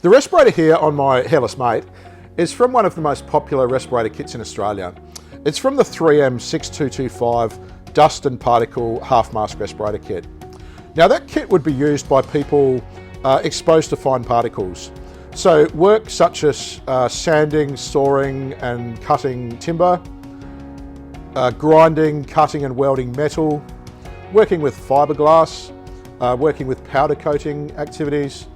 The respirator here on my Hairless Mate is from one of the most popular respirator kits in Australia. It's from the 3M 6225 Dust and Particle Half Mask Respirator Kit. Now that kit would be used by people exposed to fine particles. So work such as sanding, sawing and cutting timber, grinding, cutting and welding metal, working with fiberglass, working with powder coating activities,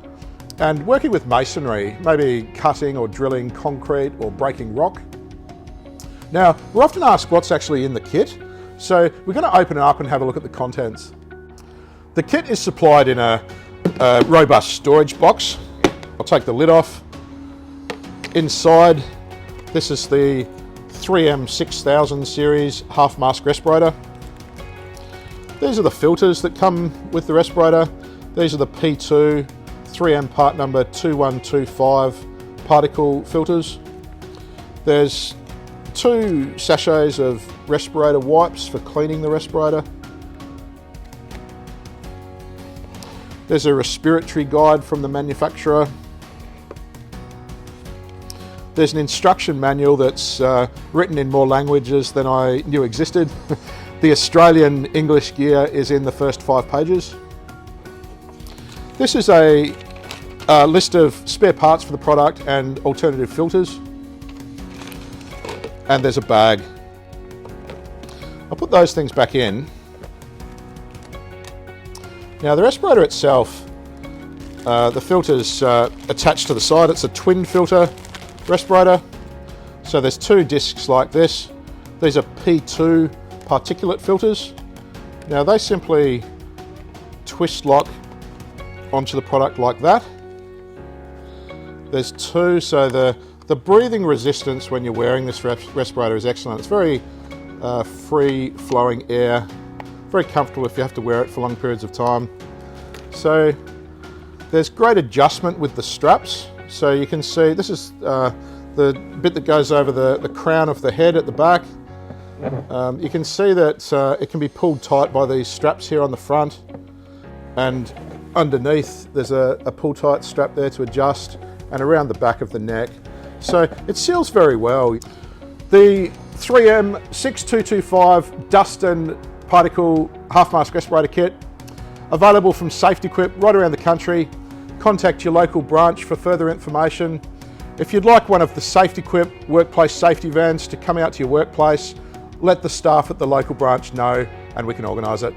and working with masonry, maybe cutting or drilling concrete or breaking rock. Now, we're often asked what's actually in the kit, so we're going to open it up and have a look at the contents. The kit is supplied in a robust storage box. I'll take the lid off. Inside, this is the 3M 6000 series half mask respirator. These are the filters that come with the respirator. These are the P2 3M part number 2125 particle filters. There's 2 sachets of respirator wipes for cleaning the respirator. There's a respiratory guide from the manufacturer. There's an instruction manual that's written in more languages than I knew existed. The Australian English gear is in the first 5 pages. This is a list of spare parts for the product and alternative filters. And there's a bag. I'll put those things back in. Now the respirator itself, the filter's attached to the side. It's a twin filter respirator. So there's 2 discs like this. These are P2 particulate filters. Now they simply twist lock onto the product like that. There's 2, so the breathing resistance when you're wearing this respirator is excellent. It's very free flowing air, very comfortable if you have to wear it for long periods of time. So there's great adjustment with the straps. So you can see this is the bit that goes over the crown of the head at the back. You can see that it can be pulled tight by these straps here on the front, and underneath there's a pull tight strap there to adjust, and around the back of the neck. So it seals very well. The 3M 6225 Dust and Particle Half Mask Respirator Kit, available from Safety-Quip right around the country. Contact your local branch for further information. If you'd like one of the Safety-Quip workplace safety vans to come out to your workplace, let the staff at the local branch know and we can organise it.